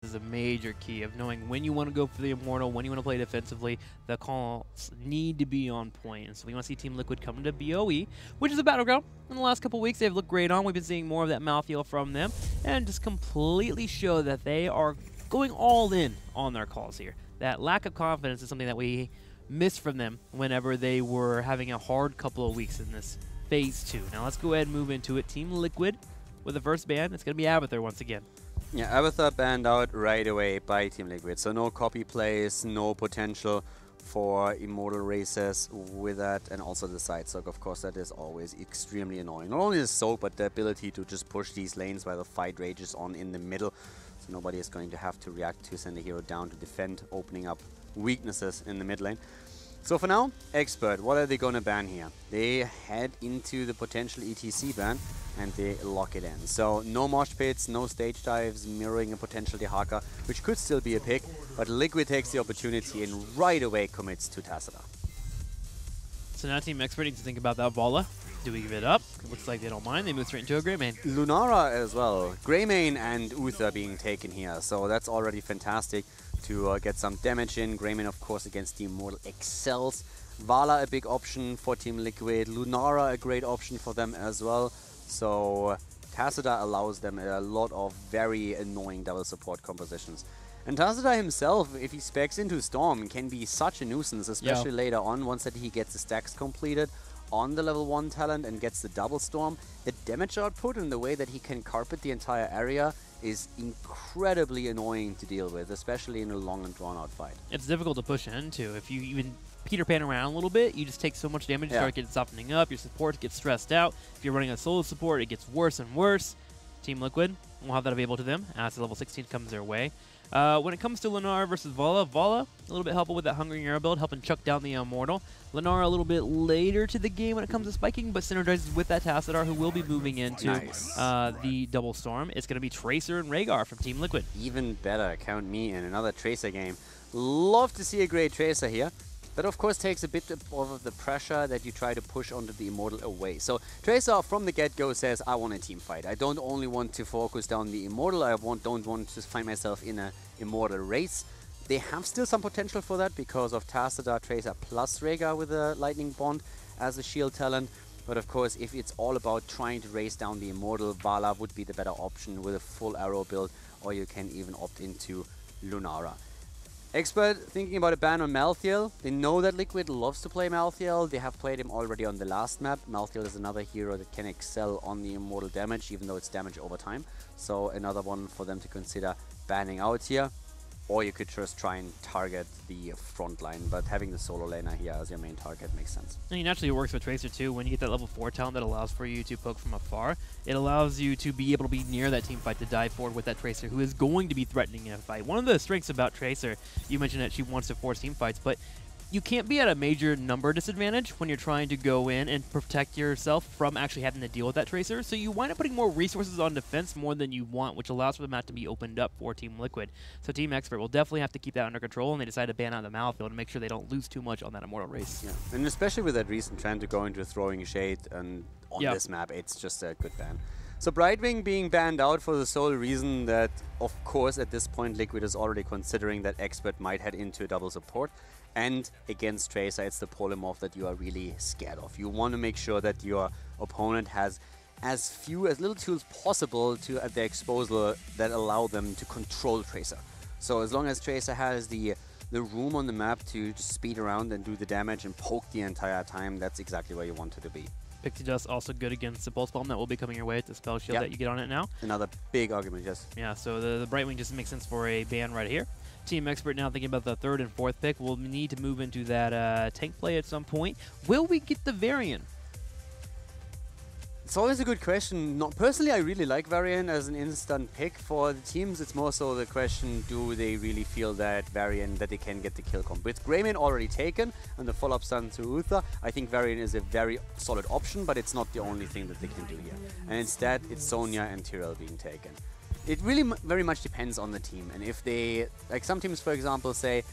is a major key of knowing when you want to go for the Immortal, when you want to play defensively. The calls need to be on point. And so we want to see Team Liquid come to BOE, which is a battleground. In the last couple weeks, they've looked great on. We've been seeing more of that mouthfeel from them and just completely show that they are going all in on their calls here. That lack of confidence is something that we missed from them whenever they were having a hard couple of weeks in this Phase 2. Now let's go ahead and move into it. Team Liquid with the first ban. It's going to be Abathur once again. Yeah, Abathur banned out right away by Team Liquid. So no copy plays, no potential for immortal races with that, and also the side soak. Of course, that is always extremely annoying. Not only the soak, but the ability to just push these lanes while the fight rages on in the middle. So nobody is going to have to react to send a hero down to defend, opening up weaknesses in the mid lane. So for now, Expert, what are they going to ban here? They head into the potential ETC ban and they lock it in. So no mosh pits, no stage dives, mirroring a potential Dehaka, which could still be a pick, but Liquid takes the opportunity and right away commits to Tassadar. So now Team Expert needs to think about that Vala. Do we give it up? It looks like they don't mind. They move straight into a Greymane. Lunara as well. Greymane and Uther being taken here, so that's already fantastic to get some damage in. Greymane, of course, against the Immortal excels. Vala a big option for Team Liquid. Lunara a great option for them as well. So Tassadar allows them a lot of very annoying double support compositions. And Tassadar himself, if he specs into Storm, can be such a nuisance, especially later on, once that he gets the stacks completed on the level 1 talent and gets the double Storm. The damage output and the way that he can carpet the entire area is incredibly annoying to deal with, especially in a long and drawn out fight. It's difficult to push into. If you even Peter Pan around a little bit, you just take so much damage, you start getting softening up, your support gets stressed out. If you're running a solo support, it gets worse and worse. Team Liquid will have that available to them as the level 16 comes their way. When it comes to Lunara versus Vala, a little bit helpful with that Hungry Arrow build, helping chuck down the Immortal. Lunara a little bit later to the game when it comes to spiking, but synergizes with that Tassadar, who will be moving into the Double Storm. It's going to be Tracer and Rhaegar from Team Liquid. Even better, count me in. Another Tracer game. Love to see a great Tracer here. That of course takes a bit of the pressure that you try to push onto the Immortal away. So Tracer from the get-go says, I want a team fight. I don't only want to focus down the Immortal, I don't want to find myself in an Immortal race. They have still some potential for that because of Tassadar, Tracer plus Rhaegar with a Lightning Bond as a shield talent. But of course, if it's all about trying to race down the Immortal, Vala would be the better option with a full arrow build, or you can even opt into Lunara. Expert thinking about a ban on Malthael. They know that Liquid loves to play Malthael. They have played him already on the last map. Malthael is another hero that can excel on the Immortal damage, even though it's damage over time. So another one for them to consider banning out here. Or you could just try and target the front line, but having the solo laner here as your main target makes sense. And naturally it works with Tracer too. When you get that level 4 talent that allows for you to poke from afar, it allows you to be able to be near that team fight to dive forward with that Tracer, who is going to be threatening in a fight. One of the strengths about Tracer, you mentioned that she wants to force team fights, but you can't be at a major number disadvantage when you're trying to go in and protect yourself from actually having to deal with that Tracer. So you wind up putting more resources on defense more than you want, which allows for the map to be opened up for Team Liquid. So Team Expert will definitely have to keep that under control, and they decide to ban out the Malthael to make sure they don't lose too much on that Immortal race. Yeah, and especially with that recent trend to go into throwing shade and on this map, it's just a good ban. So Brightwing being banned out for the sole reason that, of course, at this point Liquid is already considering that Expert might head into a double support. And against Tracer, it's the polymorph that you are really scared of. You want to make sure that your opponent has as little tools possible at their disposal that allow them to control Tracer. So as long as Tracer has the room on the map to just speed around and do the damage and poke the entire time, that's exactly where you want it to be. Pixie Dust also good against the Pulse Bomb that will be coming your way with the spell shield that you get on it now. Another big argument, yes. Yeah, so the Brightwing just makes sense for a ban right here. Team Expert now thinking about the 3rd and 4th pick. We'll need to move into that tank play at some point. Will we get the Varian? It's always a good question. Personally, I really like Varian as an instant pick for the teams. It's more so the question, do they really feel that Varian, that they can get the kill comp? With Greymane already taken and the follow-up stun to Uther, I think Varian is a very solid option, but it's not the only thing that they can do here. And instead, it's Sonya and Tyrell being taken. It really very much depends on the team. And if they, like some teams, for example, say,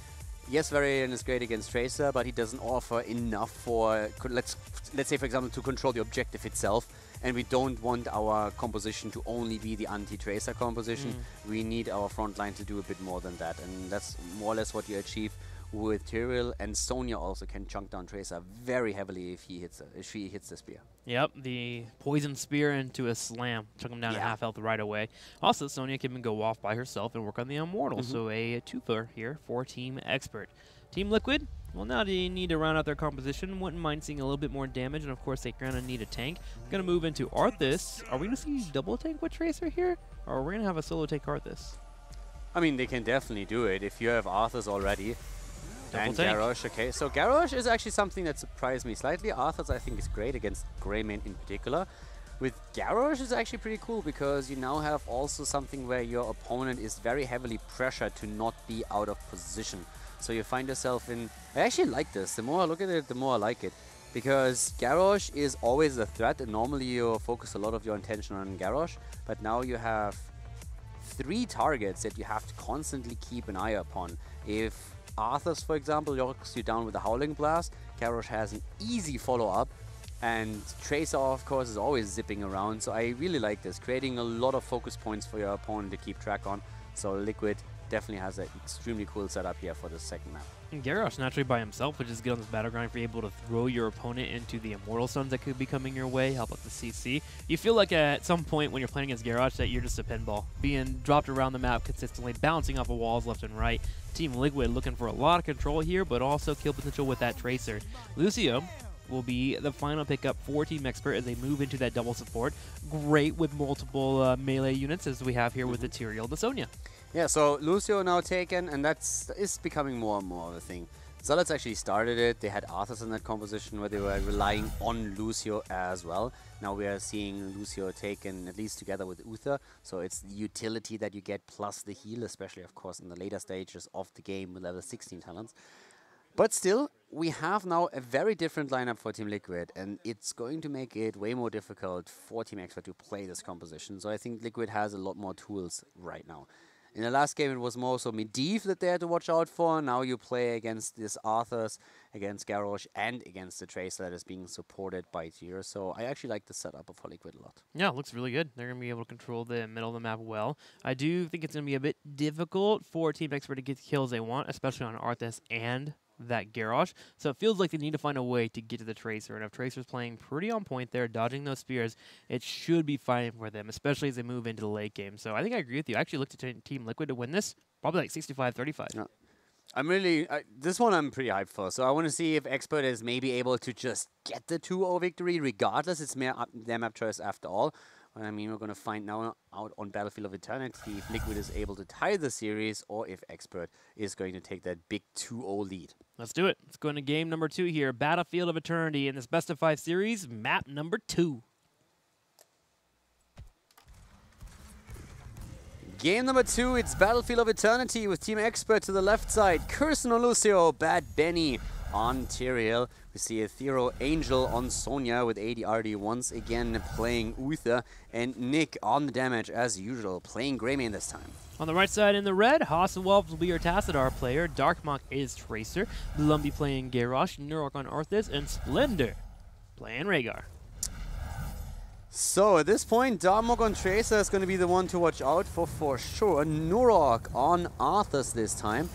yes, Varian is great against Tracer, but he doesn't offer enough for, let's say, for example, to control the objective itself. and we don't want our composition to only be the anti-tracer composition. We need our front line to do a bit more than that, and that's more or less what you achieve with Tyrael, and Sonya also can chunk down Tracer very heavily if she hits the spear. Yep, the poison spear into a slam, chuck him down to half health right away. Also, Sonya can even go off by herself and work on the Immortal, so a twofer here for Team Expert. Team Liquid, well, now they need to round out their composition. Wouldn't mind seeing a little bit more damage, and of course they're going to need a tank. Going to move into Arthas. Are we going to see double tank with Tracer here, or are we going to have a solo tank Arthas? I mean, they can definitely do it if you have Arthas already. Double And tank. Garrosh, okay. So Garrosh is actually something that surprised me slightly. Arthas, I think, is great against Greymane in particular. With Garrosh, it's actually pretty cool because you now have also something where your opponent is very heavily pressured to not be out of position. So you find yourself in... I actually like this. The more I look at it, the more I like it. Because Garrosh is always a threat, and normally you focus a lot of your attention on Garrosh. But now you have 3 targets that you have to constantly keep an eye upon. If Arthas, for example, knocks you down with a Howling Blast, Garrosh has an easy follow-up, and Tracer, of course, is always zipping around. So I really like this, creating a lot of focus points for your opponent to keep track on. So Liquid definitely has an extremely cool setup here for the second map. And Garrosh naturally by himself, which is good on this battleground if you're able to throw your opponent into the Immortal Suns that could be coming your way, help out the CC. You feel like at some point when you're playing against Garrosh that you're just a pinball, being dropped around the map consistently, bouncing off of walls left and right. Team Liquid looking for a lot of control here, but also kill potential with that Tracer. Lucio will be the final pickup for Team Expert as they move into that double support. Great with multiple melee units as we have here with the Tyrael and the Sonya. Yeah, so Lucio now taken, and is becoming more and more of a thing. Zealots actually started it. They had Arthas in that composition where they were relying on Lucio as well. Now we are seeing Lucio taken at least together with Uther. So it's the utility that you get plus the heal, especially of course in the later stages of the game with level 16 talents. But still, we have now a very different lineup for Team Liquid, and it's going to make it way more difficult for Team Expert to play this composition. So I think Liquid has a lot more tools right now. In the last game, it was more so Medivh that they had to watch out for. Now you play against this Arthas, against Garrosh, and against the Tracer that is being supported by Tyr. So I actually like the setup of Liquid a lot. Yeah, it looks really good. They're going to be able to control the middle of the map well. I do think it's going to be a bit difficult for Team Expert to get the kills they want, especially on Arthas and that Garrosh. So it feels like they need to find a way to get to the Tracer. And if Tracer's playing pretty on point there, dodging those spears, it should be fine for them, especially as they move into the late game. So I think I agree with you. I actually looked at Team Liquid to win this, probably like 65-35. Yeah. I'm really... this one I'm pretty hyped for. So I want to see if Expert is maybe able to just get the 2-0 victory regardless. It's their map choice after all. I mean, we're going to find now out on Battlefield of Eternity if Liquid is able to tie the series or if Expert is going to take that big 2-0 lead. Let's do it. Let's go into game number 2 here. Battlefield of Eternity in this best of 5 series, map number 2. Game number 2, it's Battlefield of Eternity with Team Expert to the left side. Curson on Lucio, Bad Benny on Tyrael. We see Ethereal Angel on Sonya with ADRD once again playing Uther. And Nick on the damage as usual, playing Greymane this time. On the right side in the red, Haas and Wolves will be your Tassadar player. Darkmonk is Tracer. Lumby playing Garrosh. Nurok on Arthas. And Splendor playing Rhaegar. So at this point, Darmok on Tracer is going to be the one to watch out for sure. Nurok on Arthas this time.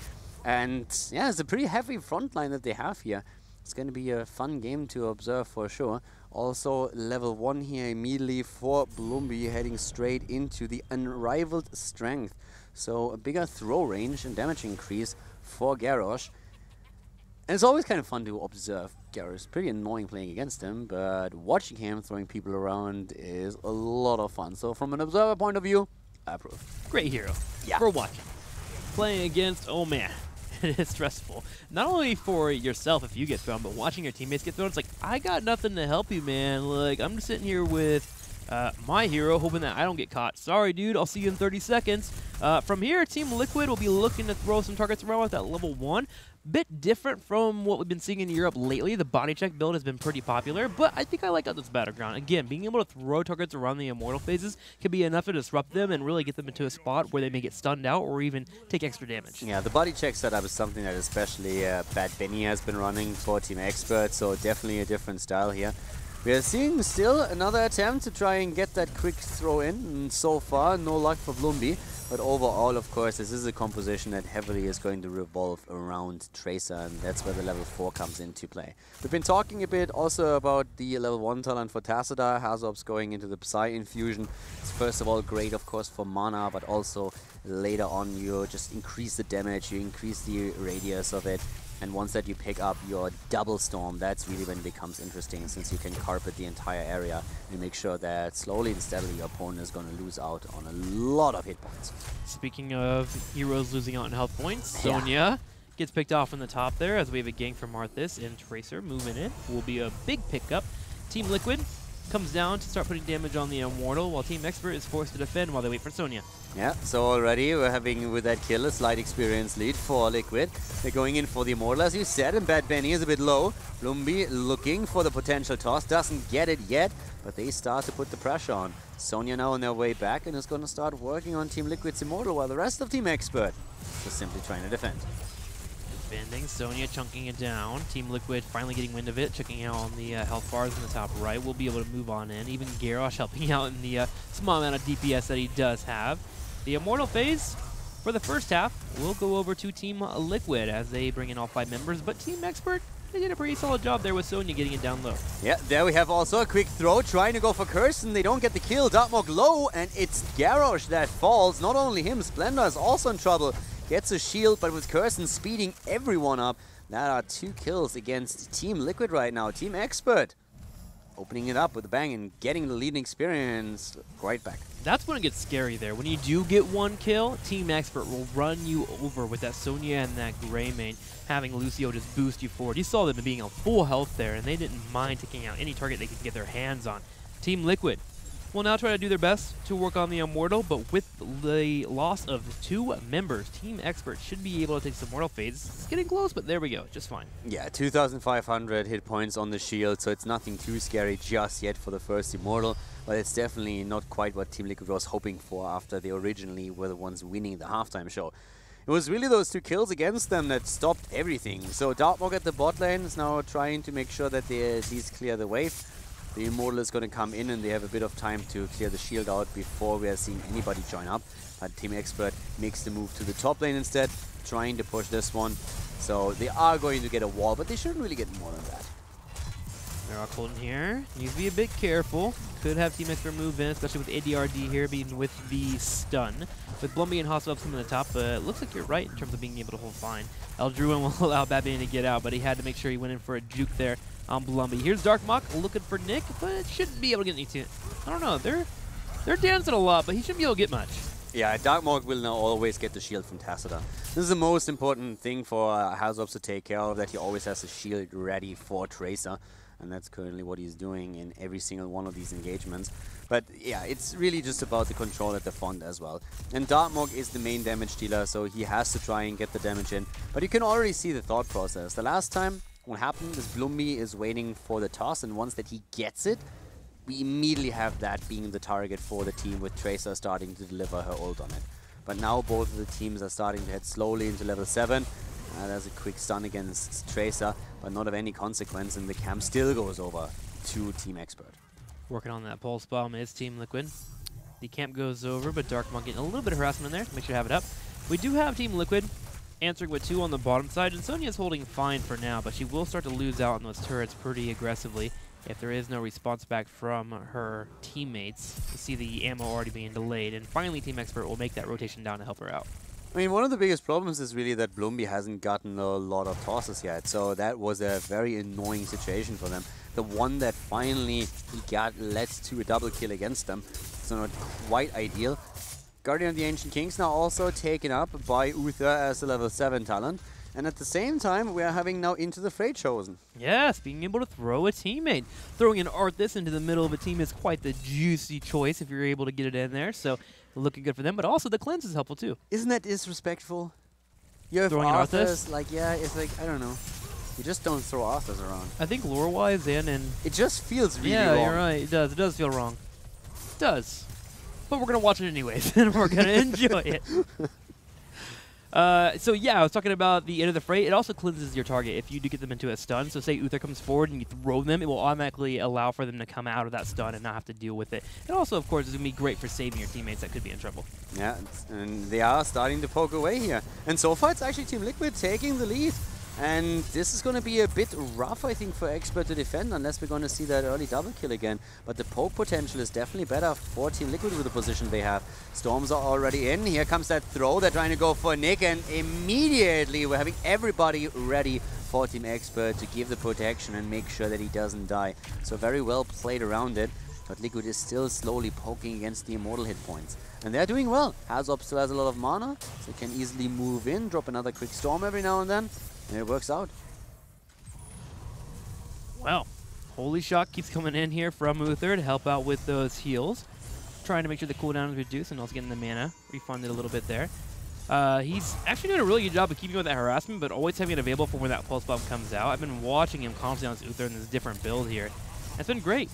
And yeah, it's a pretty heavy front line that they have here. It's going to be a fun game to observe for sure. Also, level 1 here immediately for Blumby, heading straight into the unrivaled strength. So a bigger throw range and damage increase for Garrosh. And it's always kind of fun to observe Garrosh. Pretty annoying playing against him, but watching him throwing people around is a lot of fun. So from an observer point of view, I approve. Great hero. Yeah. For watching. Playing against, oh man. It is stressful. Not only for yourself if you get thrown, but watching your teammates get thrown. It's like, I got nothing to help you, man. Like, I'm just sitting here with my hero, hoping that I don't get caught. Sorry, dude. I'll see you in 30 seconds. From here, Team Liquid will be looking to throw some targets around with that level 1. Bit different from what we've been seeing in Europe lately. The body check build has been pretty popular, but I think I like on this battleground. Again, being able to throw targets around the Immortal phases can be enough to disrupt them and really get them into a spot where they may get stunned out or even take extra damage. Yeah, the body check setup is something that especially Bad Benny has been running for Team Expert, so definitely a different style here. We are seeing still another attempt to try and get that quick throw in, and so far no luck for Blumby. But overall, of course, this is a composition that heavily is going to revolve around Tracer, and that's where the level 4 comes into play. We've been talking a bit also about the level 1 talent for Tacita. Hazop's going into the Psy Infusion. It's first of all great, of course, for mana, but also later on you just increase the damage, you increase the radius of it. And once that you pick up your double storm, that's really when it becomes interesting, since you can carpet the entire area and make sure that slowly and steadily your opponent is going to lose out on a lot of hit points. Speaking of heroes losing out on health points, Sonya gets picked off from the top there as we have a gank from Arthas, and Tracer moving in will be a big pickup. Team Liquid comes down to start putting damage on the Immortal, while Team Expert is forced to defend while they wait for Sonya. Yeah, so already we're having, with that kill, a slight experience lead for Liquid. They're going in for the Immortal, as you said, and Bad Benny is a bit low. Blumby looking for the potential toss, doesn't get it yet, but they start to put the pressure on. Sonya now on their way back and is going to start working on Team Liquid's Immortal, while the rest of Team Expert is simply trying to defend. Defending, Sonya chunking it down. Team Liquid finally getting wind of it, checking out on the health bars in the top right. We'll be able to move on in. Even Garrosh helping out in the small amount of DPS that he does have. The Immortal phase, for the first half, will go over to Team Liquid as they bring in all 5 members, but Team Expert, they did a pretty solid job there with Sonya getting it down low. Yeah, there we have also a quick throw, trying to go for Kirsten. They don't get the kill. Dartmok low, and it's Garrosh that falls. Not only him, Splendor is also in trouble. Gets a shield, but with Kirsten speeding everyone up, that are 2 kills against Team Liquid right now. Team Expert opening it up with a bang and getting the leading experience right back. That's when it gets scary there. When you do get 1 kill, Team Expert will run you over with that Sonya and that Greymane, having Lucio just boost you forward. You saw them being on full health there, and they didn't mind taking out any target they could get their hands on. Team Liquid will now try to do their best to work on the Immortal, but with the loss of 2 members, Team Expert should be able to take some Immortal phase. It's getting close, but there we go, just fine. Yeah, 2,500 hit points on the shield, so it's nothing too scary just yet for the first Immortal, but it's definitely not quite what Team Liquid was hoping for after they originally were the ones winning the halftime show. It was really those 2 kills against them that stopped everything. So Dartmok at the bot lane is now trying to make sure that they at least clear the wave. The Immortal is going to come in, and they have a bit of time to clear the shield out before we are seeing anybody join up. But Team Expert makes the move to the top lane instead, trying to push this one. So they are going to get a wall, but they shouldn't really get more than that. They're all cold in here. Need to be a bit careful. Could have Team Expert move in, especially with ADRD here being with the stun. With Blumby and Hosswell coming to the top, but it looks like you're right in terms of being able to hold fine. Eldruin will allow Batman to get out, but he had to make sure he went in for a juke there on Blumby. Here's Darkmok looking for Nick, but shouldn't be able to get anything. I don't know. They're dancing a lot, but he shouldn't be able to get much. Yeah, Darkmok will now always get the shield from Tacita. This is the most important thing for Hazop's to take care of, that he always has a shield ready for Tracer. And that's currently what he's doing in every single one of these engagements. But yeah, it's really just about the control at the front as well. And Dartmok is the main damage dealer, so he has to try and get the damage in. But you can already see the thought process. The last time what happened is Blumby is waiting for the toss, and once that he gets it, we immediately have that being the target for the team, with Tracer starting to deliver her ult on it. But now both of the teams are starting to head slowly into level 7. There's a quick stun against Tracer, but not of any consequence, and the camp still goes over to Team Expert. Working on that pulse bomb is Team Liquid. The camp goes over, but Darkmok getting a little bit of harassment in there to make sure to have it up. We do have Team Liquid answering with 2 on the bottom side, and Sonya's holding fine for now, but she will start to lose out on those turrets pretty aggressively if there is no response back from her teammates. You see the ammo already being delayed, and finally Team Expert will make that rotation down to help her out. I mean, one of the biggest problems is really that Blumby hasn't gotten a lot of tosses yet, so that was a very annoying situation for them. The one that finally he got led to a double kill against them, so not quite ideal. Guardian of the Ancient Kings now also taken up by Uther as a level 7 talent. And at the same time, we are having now Into the Fray chosen. Yes, being able to throw a teammate. Throwing an Arthas into the middle of a team is quite the juicy choice if you're able to get it in there. So looking good for them, but also the cleanse is helpful too. Isn't that disrespectful? You have throwing Arthas, like, yeah, it's like, I don't know. You just don't throw Arthas around. I think lore-wise and it just feels really wrong. Yeah, you're right. It does. It does feel wrong. It does. But we're going to watch it anyways, and we're going to enjoy it. So yeah, I was talking about the end of the fray. It also cleanses your target if you do get them into a stun. So say Uther comes forward and you throw them, it will automatically allow for them to come out of that stun and not have to deal with it. And also, of course, it's going to be great for saving your teammates that could be in trouble. Yeah, and they are starting to poke away here. And so far, it's actually Team Liquid taking the lead. And this is going to be a bit rough, I think, for Expert to defend, unless we're going to see that early double kill again. But the poke potential is definitely better for Team Liquid with the position they have. Storms are already in. Here comes that throw. They're trying to go for Nick, and immediately we're having everybody ready for Team Expert to give the protection and make sure that he doesn't die. So very well played around it. But Liquid is still slowly poking against the Immortal hit points. And they're doing well. Hazop still has a lot of mana, so can easily move in, drop another quick storm every now and then. And it works out. Well, Holy Shock keeps coming in here from Uther to help out with those heals. Trying to make sure the cooldown is reduced and also getting the mana refunded a little bit there. He's actually doing a really good job of keeping with that harassment, but always having it available for when that pulse bomb comes out. I've been watching him constantly on this Uther in this different build here. It's been great.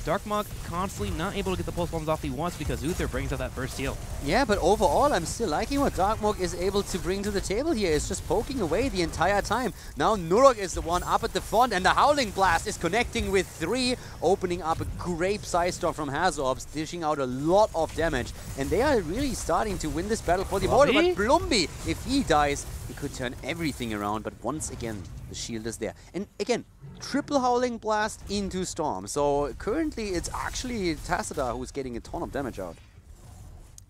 Darkmog constantly not able to get the pulse bombs off he wants because Uther brings out that first heal. Yeah, but overall, I'm still liking what Darkmog is able to bring to the table here. It's just poking away the entire time. Now Nurok is the one up at the front, and the Howling Blast is connecting with 3, opening up a great side storm from Hazorps, dishing out a lot of damage. And they are really starting to win this battle for the Immortal. But Blumby, if he dies, he could turn everything around. But once again, the shield is there. And again, triple Howling Blast into Storm. So currently it's actually Tassadar who's getting a ton of damage out.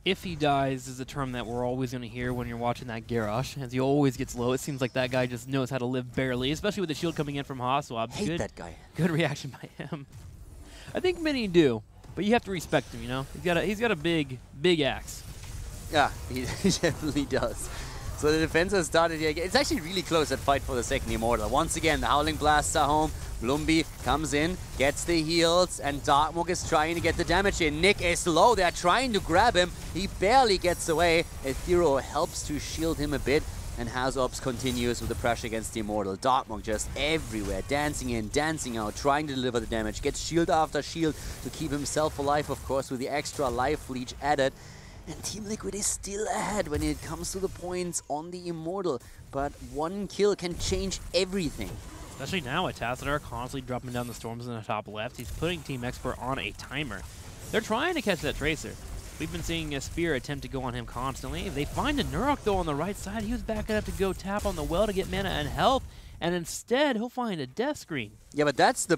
If he dies is a term that we're always going to hear when you're watching that Garrosh, as he always gets low. It seems like that guy just knows how to live barely, especially with the shield coming in from Haswab. Hate that guy. Good reaction by him. I think many do, but you have to respect him, you know? He's got a big axe. Yeah, he definitely does. So the defense has started here again. It's actually really close, that fight for the second Immortal. Once again, the Howling Blasts are home. Blumby comes in, gets the heals, and Darkmog is trying to get the damage in. Nick is low. They're trying to grab him. He barely gets away. Ethereal helps to shield him a bit, and Hazorps continues with the pressure against the Immortal. Darkmog just everywhere, dancing in, dancing out, trying to deliver the damage. Gets shield after shield to keep himself alive, of course, with the extra life leech added. And Team Liquid is still ahead when it comes to the points on the Immortal. But one kill can change everything. Especially now with Tassadar constantly dropping down the storms in the top left. He's putting Team Expert on a timer. They're trying to catch that Tracer. We've been seeing a Spear attempt to go on him constantly. If they find a Nurok though on the right side, he was backing up to go tap on the well to get mana and health. And instead, he'll find a death screen. Yeah, but that's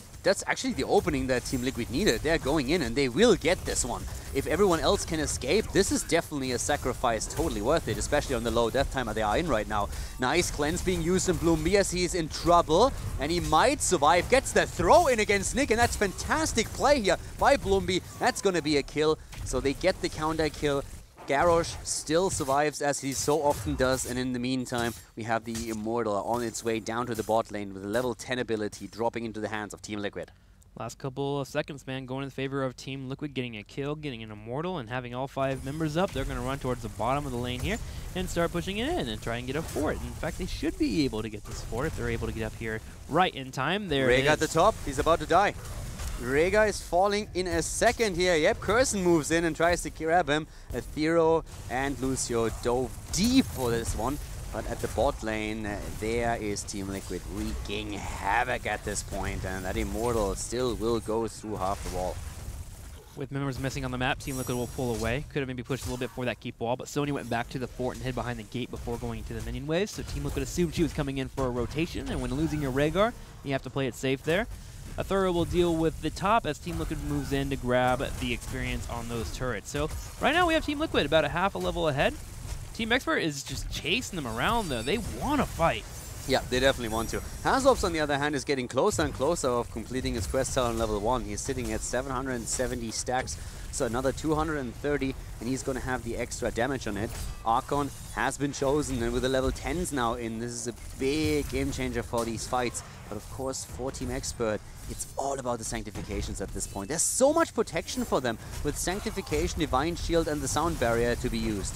actually the opening that Team Liquid needed. They're going in, and they will get this one. If everyone else can escape, this is definitely a sacrifice totally worth it, especially on the low death timer they are in right now. Nice cleanse being used in Blumby as he's in trouble, and he might survive. Gets the throw in against Nick, and that's fantastic play here by Blumby. That's going to be a kill, so they get the counter kill. Garrosh still survives as he so often does, and in the meantime we have the Immortal on its way down to the bot lane with a level 10 ability dropping into the hands of Team Liquid. Last couple of seconds, man, going in favor of Team Liquid, getting a kill, getting an Immortal, and having all 5 members up. They're going to run towards the bottom of the lane here and start pushing it in and try and get a fort. In fact, they should be able to get this fort if they're able to get up here right in time. There Rhaegar at the top, he's about to die. Rhaegar is falling in a second here. Yep, Curson moves in and tries to grab him. Ethereal and Lucio dove deep for this one. But at the bot lane, there is Team Liquid wreaking havoc at this point, and that Immortal still will go through half the wall. With members missing on the map, Team Liquid will pull away. Could have maybe pushed a little bit for that keep wall, but Sony went back to the fort and hid behind the gate before going into the minion waves, so Team Liquid assumed she was coming in for a rotation, and when losing your Rhaegar, you have to play it safe there. Athura will deal with the top as Team Liquid moves in to grab the experience on those turrets. So right now we have Team Liquid about a half a level ahead. Team Expert is just chasing them around though. They want to fight. Yeah, they definitely want to. Hazorps, on the other hand, is getting closer and closer of completing his quest on level 1. He's sitting at 770 stacks, so another 230, and he's going to have the extra damage on it. Archon has been chosen, and with the level 10s now in, this is a big game changer for these fights. But of course, for Team Expert, it's all about the Sanctifications at this point. There's so much protection for them with Sanctification, Divine Shield, and the Sound Barrier to be used.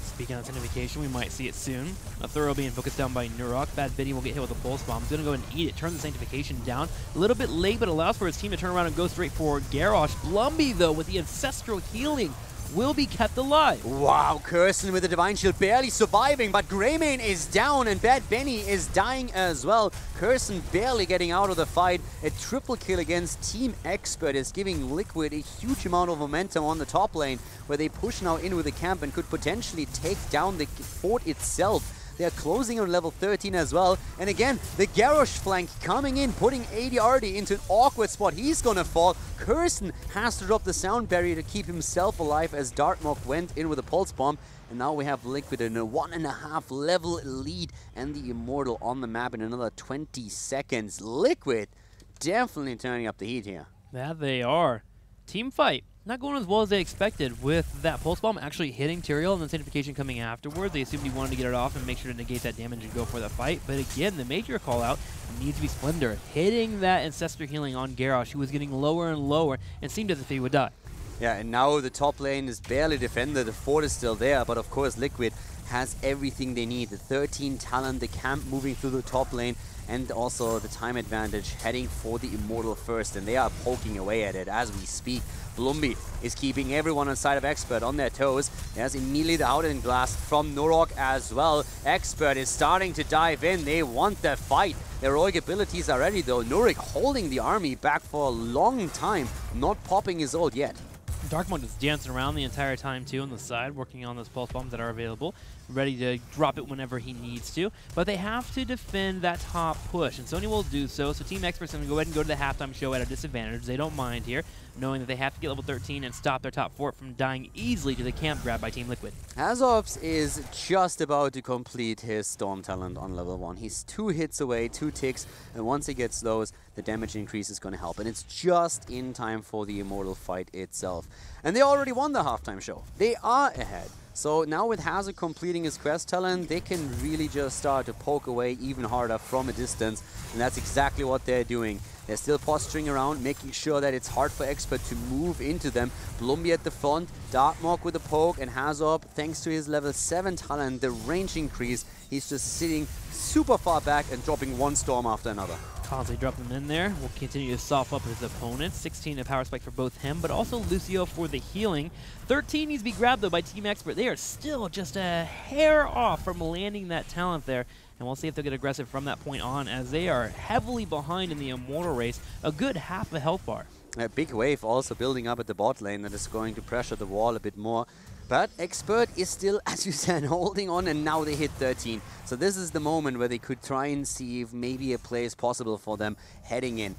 Speaking of Sanctification, we might see it soon. A Thorough being focused down by Nurok. Bad Biddy will get hit with a Pulse Bomb. He's going to go and eat it, turn the Sanctification down. A little bit late, but allows for his team to turn around and go straight for Garrosh. Blumby, though, with the Ancestral Healing will be kept alive. Wow, Kirsten with the Divine Shield barely surviving, but Greymane is down and Bad Benny is dying as well. Kirsten barely getting out of the fight. A triple kill against Team Expert is giving Liquid a huge amount of momentum on the top lane, where they push now in with the camp and could potentially take down the fort itself. They're closing on level 13 as well. And again, the Garrosh flank coming in, putting ADRD into an awkward spot. He's gonna fall. Kirsten has to drop the sound barrier to keep himself alive as Dartmock went in with a pulse bomb. And now we have Liquid in a 1.5 level lead and the Immortal on the map in another 20 seconds. Liquid definitely turning up the heat here. That they are. Team fight. Not going as well as they expected, with that pulse bomb actually hitting Tyrael and then Sanctification coming afterward. They assumed he wanted to get it off and make sure to negate that damage and go for the fight. But again, the major call out needs to be Splendor, hitting that Ancestor healing on Garrosh, who was getting lower and lower and seemed as if he would die. Yeah, and now the top lane is barely defended. The fort is still there, but of course Liquid has everything they need. The 13 talent, the camp moving through the top lane, and also the time advantage heading for the Immortal first, and they are poking away at it as we speak. Blumby is keeping everyone on side of Expert on their toes. There's immediately the out-in blast from Norok as well. Expert is starting to dive in. They want the fight. Their heroic abilities are ready though. Nurik holding the army back for a long time, not popping his ult yet. Darkmon is dancing around the entire time too on the side, working on those pulse bombs that are available, ready to drop it whenever he needs to. But they have to defend that top push, and Sony will do so. So Team Expert's going to go ahead and go to the halftime show at a disadvantage. They don't mind here, knowing that they have to get level 13 and stop their top fort from dying easily to the camp grab by Team Liquid. Azovs is just about to complete his Storm talent on level 1. He's 2 hits away, 2 ticks, and once he gets those, the damage increase is going to help. And it's just in time for the Immortal fight itself. And they already won the halftime show. They are ahead. So now with Hazard completing his quest talent, they can really just start to poke away even harder from a distance. And that's exactly what they're doing. They're still posturing around, making sure that it's hard for Expert to move into them. Blumby at the front, Dartmock with a poke, and Hazard, thanks to his level 7 talent, the range increase, he's just sitting super far back and dropping one storm after another. Constantly drop them in there. Will continue to soften up his opponents. 16 a power spike for both him, but also Lucio for the healing. 13 needs to be grabbed though by Team Expert. They are still just a hair off from landing that talent there. And we'll see if they'll get aggressive from that point on, as they are heavily behind in the Immortal race. A good half a health bar. A big wave also building up at the bot lane that is going to pressure the wall a bit more. But Expert is still, as you said, holding on, and now they hit 13. So this is the moment where they could try and see if maybe a play is possible for them heading in.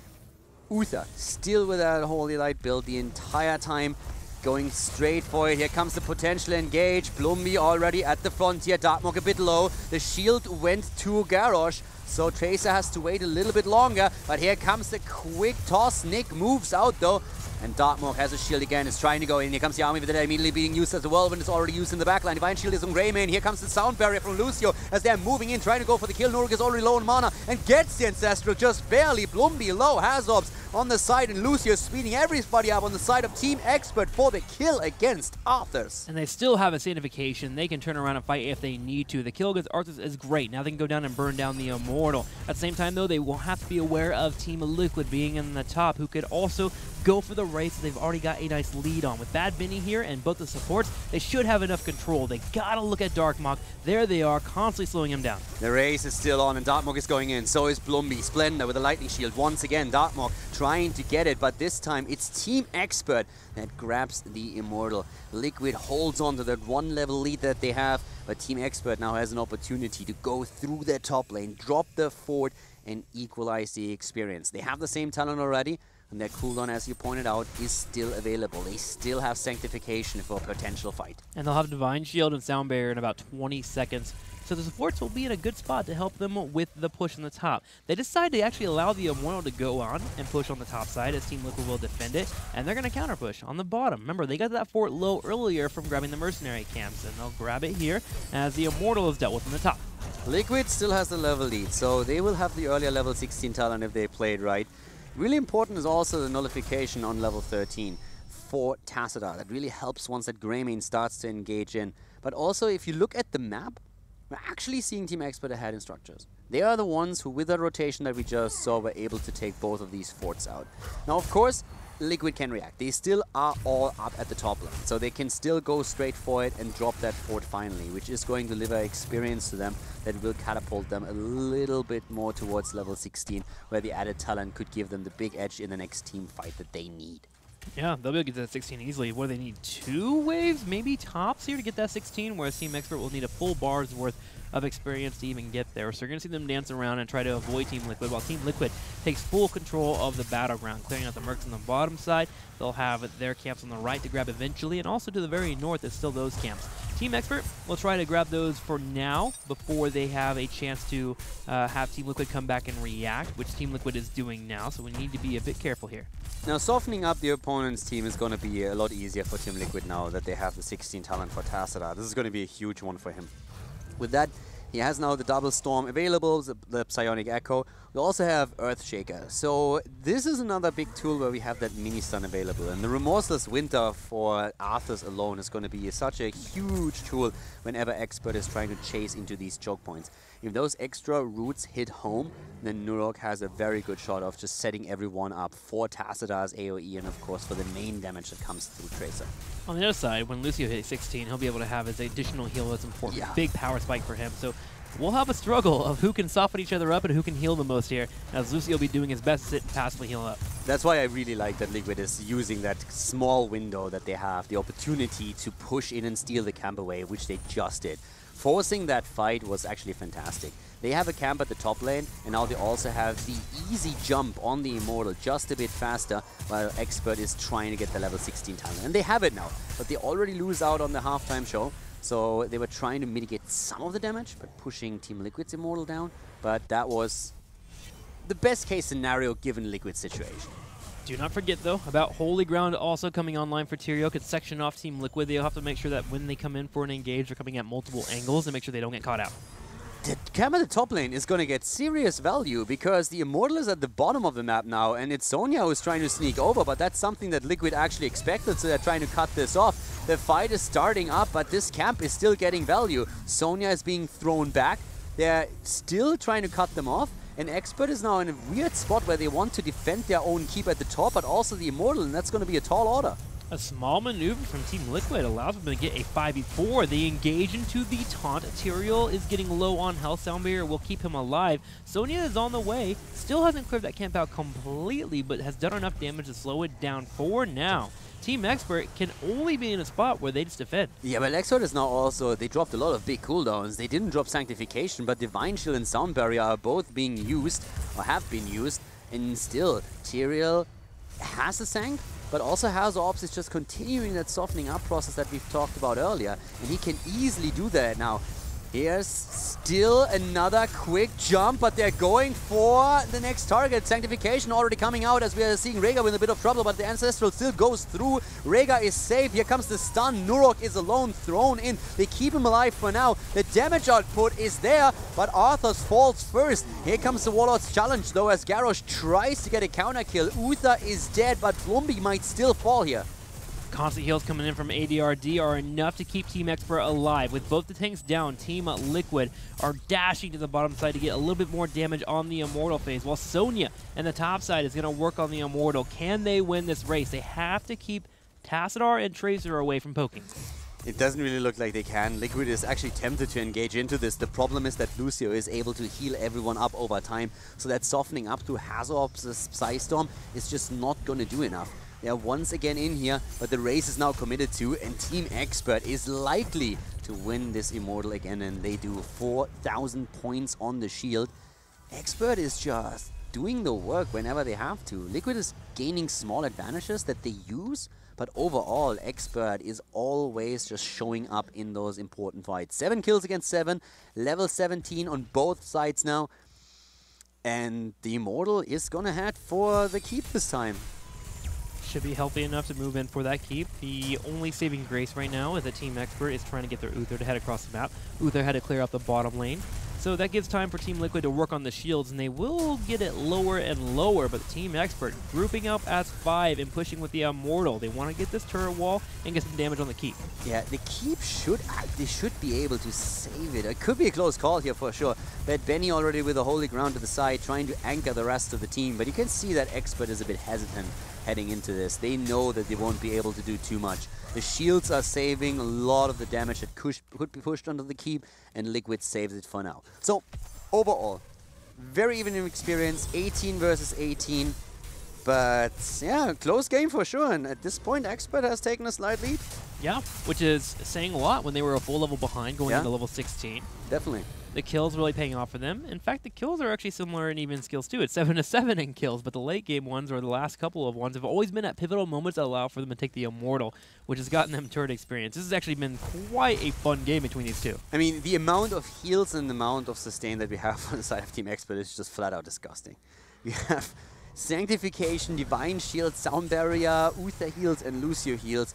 Uther still with that Holy Light build the entire time, going straight for it. Here comes the potential engage. Blumby already at the frontier. Dartmock a bit low. The shield went to Garrosh, so Tracer has to wait a little bit longer. But here comes the quick toss. Nick moves out though. And Dartmock has a shield again, is trying to go in. Here comes the army, but they're immediately being used as well when it's already used in the backline. Divine Shield is on Greymane. Here comes the sound barrier from Lucio as they're moving in, trying to go for the kill. Nurik is already low on mana and gets the Ancestral just barely. Blumby low, Hazobs on the side, and Lucio speeding everybody up on the side of Team Expert for the kill against Arthurs. And they still have a Sanctification. They can turn around and fight if they need to. The kill against Arthurs is great. Now they can go down and burn down the Immortal. At the same time, though, they will have to be aware of Team Liquid being in the top, who could also go for the race that they've already got a nice lead on. With Bad Benny here and both the supports, they should have enough control. They gotta look at Darkmock. There they are, constantly slowing him down. The race is still on and Dartmock is going in. So is Blumby. Splendor with a lightning shield. Once again, Dartmock trying to get it, but this time it's Team Expert that grabs the Immortal. Liquid holds on to that 1 level lead that they have, but Team Expert now has an opportunity to go through their top lane, drop the fort, and equalize the experience. They have the same talent already, and their cooldown, as you pointed out, is still available. They still have Sanctification for a potential fight. And they'll have Divine Shield and Sound Barrier in about 20 seconds. So the supports will be in a good spot to help them with the push on the top. They decide to actually allow the Immortal to go on and push on the top side, as Team Liquid will defend it, and they're going to counter push on the bottom. Remember, they got that fort low earlier from grabbing the Mercenary camps, and they'll grab it here as the Immortal is dealt with on the top. Liquid still has the level lead, so they will have the earlier level 16 talent if they played right. Really important is also the nullification on level 13 for Tassadar. That really helps once that Greymane starts to engage in. But also, if you look at the map, we're actually seeing Team Expert ahead in structures. They are the ones who, with that rotation that we just saw, were able to take both of these forts out. Now, of course, Liquid can react. They still are all up at the top lane, so they can still go straight for it and drop that fort finally, which is going to deliver experience to them that will catapult them a little bit more towards level 16, where the added talent could give them the big edge in the next team fight that they need. Yeah, they'll be able to get to that 16 easily. What do they need? 2 waves, maybe tops here to get that 16, whereas Team Expert will need a full bar's worth of experience to even get there. So you're going to see them dance around and try to avoid Team Liquid, while Team Liquid takes full control of the battleground, clearing out the mercs on the bottom side. They'll have their camps on the right to grab eventually, and also to the very north is still those camps. Team Expert will try to grab those for now before they have a chance to have Team Liquid come back and react, which Team Liquid is doing now, so we need to be a bit careful here. Now, softening up the opponent's team is going to be a lot easier for Team Liquid now that they have the 16 talent for Tassadar. This is going to be a huge one for him. With that, he has now the Double Storm available, the Psionic Echo. We also have Earthshaker. So this is another big tool where we have that mini stun available. And the Remorseless Winter for Arthas alone is going to be such a huge tool whenever Expert is trying to chase into these choke points. If those extra roots hit home, then Nurok has a very good shot of just setting everyone up for Tassadar's AoE and of course for the main damage that comes through Tracer. On the other side, when Lucio hits 16, he'll be able to have his additional heal that's important. Yeah. Big power spike for him. So we'll have a struggle of who can soften each other up and who can heal the most here, as Lucio will be doing his best to sit and passively heal up. That's why I really like that Liquid is using that small window that they have, the opportunity to push in and steal the camp away, which they just did. Forcing that fight was actually fantastic. They have a camp at the top lane, and now they also have the easy jump on the Immortal just a bit faster, while Expert is trying to get the level 16 talent. And they have it now, but they already lose out on the halftime show. So they were trying to mitigate some of the damage by pushing Team Liquid's Immortal down, but that was the best case scenario given Liquid's situation. Do not forget, though, about Holy Ground also coming online for Tyrio. Could section off Team Liquid. They'll have to make sure that when they come in for an engage, they're coming at multiple angles and make sure they don't get caught out. The camp at the top lane is going to get serious value because the Immortal is at the bottom of the map now, and it's Sonya who's trying to sneak over, but that's something that Liquid actually expected, so they're trying to cut this off. The fight is starting up, but this camp is still getting value. Sonya is being thrown back. They're still trying to cut them off, and Expert is now in a weird spot where they want to defend their own keep at the top, but also the Immortal, and that's going to be a tall order. A small maneuver from Team Liquid allows them to get a 5v4. They engage into the taunt. Tyrael is getting low on health. Soundbarrier will keep him alive. Sonya is on the way. Still hasn't cleared that camp out completely, but has done enough damage to slow it down for now. Team Expert can only be in a spot where they just defend. Yeah, but Expert is now also, they dropped a lot of big cooldowns. They didn't drop Sanctification, but Divine Shield and Sound Barrier are both being used, or have been used, and still, Tyrael has a Sank, but also has Orbs is just continuing that softening up process that we've talked about earlier, and he can easily do that now. Here's still another quick jump, but they're going for the next target. Sanctification already coming out as we are seeing Rhaegar with a bit of trouble, but the Ancestral still goes through. Rhaegar is safe. Here comes the stun. Nurok is alone, thrown in. They keep him alive for now. The damage output is there, but Arthas falls first. Here comes the Warlord's challenge, though, as Garrosh tries to get a counter kill. Uther is dead, but Blumby might still fall here. Constant heals coming in from ADRD are enough to keep Team Expert alive. With both the tanks down, Team Liquid are dashing to the bottom side to get a little bit more damage on the Immortal phase, while Sonya and the top side is going to work on the Immortal. Can they win this race? They have to keep Tassadar and Tracer away from poking. It doesn't really look like they can. Liquid is actually tempted to engage into this. The problem is that Lucio is able to heal everyone up over time, so that softening up to Hazor's Psystorm is just not going to do enough. They are once again in here, but the race is now committed to, and Team Expert is likely to win this Immortal again, and they do 4,000 points on the shield. Expert is just doing the work whenever they have to. Liquid is gaining small advantages that they use, but overall, Expert is always just showing up in those important fights. 7 kills against 7, level 17 on both sides now, and the Immortal is gonna head for the keep this time. Should be healthy enough to move in for that keep. The only saving grace right now is that Team Expert is trying to get their Uther to head across the map. Uther had to clear out the bottom lane. So that gives time for Team Liquid to work on the shields, and they will get it lower and lower, but Team Expert grouping up as 5 and pushing with the Immortal. They want to get this turret wall and get some damage on the keep. Yeah, the keep should be able to save it. It could be a close call here for sure. But Benny already with a Holy Ground to the side, trying to anchor the rest of the team, but you can see that Expert is a bit hesitant. heading into this. They know that they won't be able to do too much. The shields are saving a lot of the damage that could be pushed onto the keep, and Liquid saves it for now. So, overall, very even experience, 18 versus 18. But yeah, close game for sure. And at this point, Expert has taken a slight lead. Yeah, which is saying a lot when they were a full level behind going into level 16. Definitely. The kills really paying off for them. In fact, the kills are actually similar in even skills too. It's 7-7 in kills, but the late game ones or the last couple of ones have always been at pivotal moments that allow for them to take the Immortal, which has gotten them turret experience. This has actually been quite a fun game between these two. I mean, the amount of heals and the amount of sustain that we have on the side of Team Expert is just flat out disgusting. We have Sanctification, Divine Shield, Sound Barrier, Uther heals, and Lucio heals.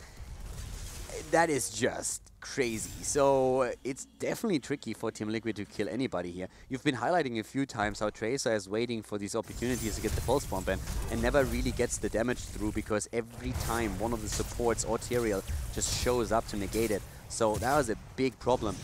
That is just crazy. So it's definitely tricky for Team Liquid to kill anybody here. You've been highlighting a few times how Tracer is waiting for these opportunities to get the pulse bomb in and never really gets the damage through, because every time one of the supports or Tyrael just shows up to negate it. So that was a big problem.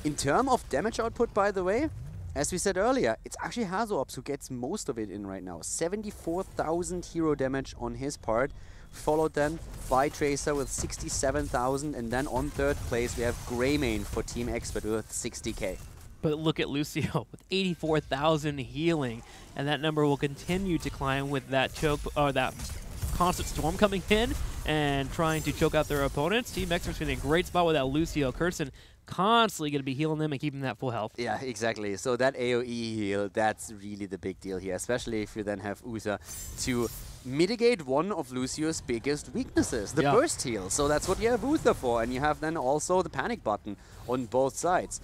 In terms of damage output, by the way, as we said earlier, it's actually Hazops who gets most of it in right now. 74,000 hero damage on his part, followed then by Tracer with 67,000, and then on third place we have Greymane for Team Expert with 60k. But look at Lucio with 84,000 healing, and that number will continue to climb with that choke, or that constant storm coming in and trying to choke out their opponents. Team Expert's in a great spot with that Lucio. Kirsten constantly going to be healing them and keeping that full health. Yeah, exactly. So that AoE heal, that's really the big deal here, especially if you then have Uther to mitigate one of Lucio's biggest weaknesses, the burst heal. So that's what you have Uther for, and you have then also the panic button on both sides.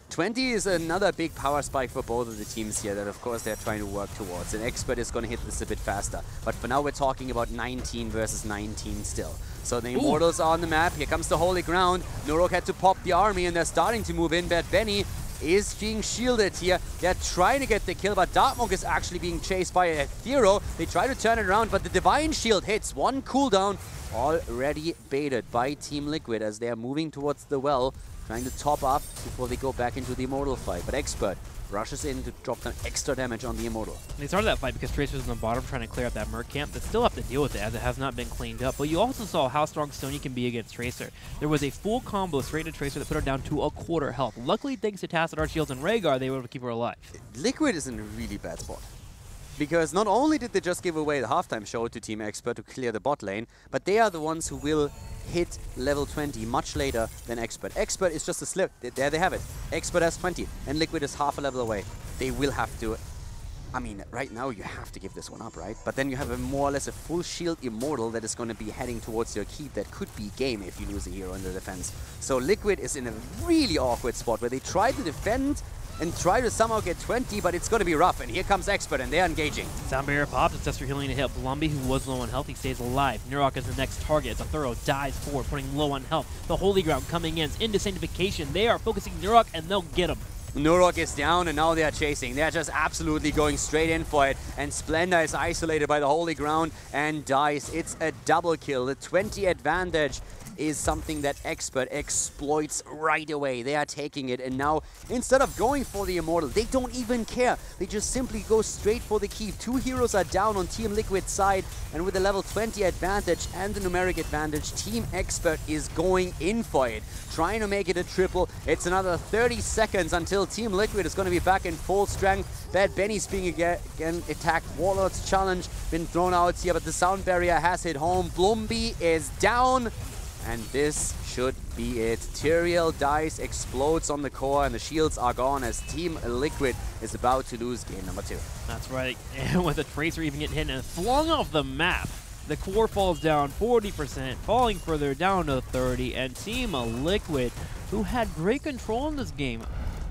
20 is another big power spike for both of the teams here that, of course, they're trying to work towards. And Expert is going to hit this a bit faster. But for now, we're talking about 19 versus 19 still. So the Immortals are on the map. Here comes the Holy Ground. Nurok had to pop the army, and they're starting to move in. Bad Benny is being shielded here. They're trying to get the kill, but Darkmonk is actually being chased by a Thero. They try to turn it around, but the Divine Shield hits. One cooldown already baited by Team Liquid as they are moving towards the well, trying to top up before they go back into the Immortal fight. But Expert rushes in to drop some extra damage on the Immortal. They started that fight because Tracer was on the bottom trying to clear up that Merc camp. They still have to deal with it as it has not been cleaned up. But you also saw how strong Sonya can be against Tracer. There was a full combo straight to Tracer that put her down to a quarter health. Luckily, thanks to Tassadar Shields and Rhaegar, they were able to keep her alive. Liquid is in a really bad spot, because not only did they just give away the halftime show to Team Expert to clear the bot lane, but they are the ones who will hit level 20 much later than Expert. Expert is just a slip. There they have it. Expert has 20, and Liquid is half a level away. They will have to... I mean, right now you have to give this one up, right? But then you have a more or less a full shield Immortal that is going to be heading towards your keep. That could be game if you lose a hero in the defense. So Liquid is in a really awkward spot where they try to defend and try to somehow get 20, but it's going to be rough. And here comes Expert, and they're engaging. Sound Barrier pops. Ancestor healing to hit Blumby, who was low on health. He stays alive. Nurok is the next target. As a Thorough dies forward, putting low on health. The Holy Ground coming in into Sanctification. They are focusing Nurok, and they'll get him. Nurok is down, and now they are chasing. They're just absolutely going straight in for it. And Splendor is isolated by the Holy Ground and dies. It's a double kill. The 20 advantage is something that Expert exploits right away. They are taking it, and now instead of going for the Immortal, they don't even care. They just simply go straight for the keep. Two heroes are down on Team Liquid's side, and with the level 20 advantage and the numeric advantage, Team Expert is going in for it, trying to make it a triple. It's another 30 seconds until Team Liquid is going to be back in full strength. Bad Benny's being again attacked. Warlord's challenge been thrown out here, but the sound barrier has hit home. Blumby is down. And this should be it. Tyrael dies, explodes on the core, and the shields are gone as Team Liquid is about to lose game number 2. That's right. And with a Tracer even getting hit and flung off the map, the core falls down 40%, falling further down to 30, and Team Liquid, who had great control in this game,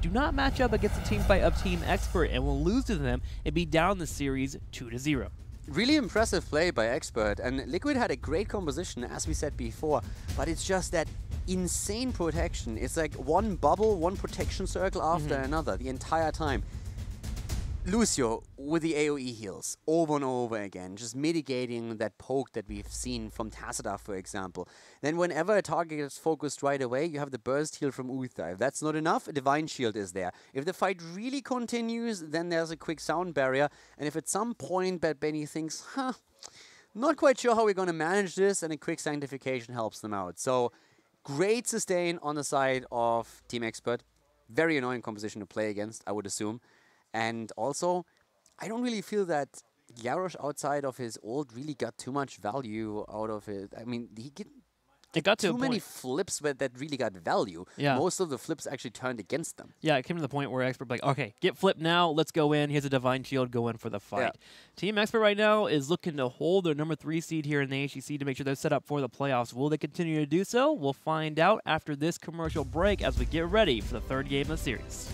do not match up against the team fight of Team Expert and will lose to them and be down the series 2-0. Really impressive play by Expert, and Liquid had a great composition, as we said before, but it's just that insane protection. It's like one bubble, one protection circle after another the entire time. Lucio with the AoE heals over and over again, just mitigating that poke that we've seen from Tassadar, for example. Then whenever a target is focused right away, you have the burst heal from Uther. If that's not enough, a Divine Shield is there. If the fight really continues, then there's a quick sound barrier. And if at some point Bad Benny thinks, Not quite sure how we're going to manage this, and a quick sanctification helps them out. So great sustain on the side of Team Expert. Very annoying composition to play against, I would assume. And also, I don't really feel that Yarosh outside of his ult really got too much value out of it. I mean, It got to too a many point. flips that really got value. Yeah. Most of the flips actually turned against them. Yeah, it came to the point where Expert like, okay, get flipped now, let's go in. Here's a Divine Shield, go in for the fight. Team Expert right now is looking to hold their number 3 seed here in the HGC to make sure they're set up for the playoffs. Will they continue to do so? We'll find out after this commercial break as we get ready for the third game of the series.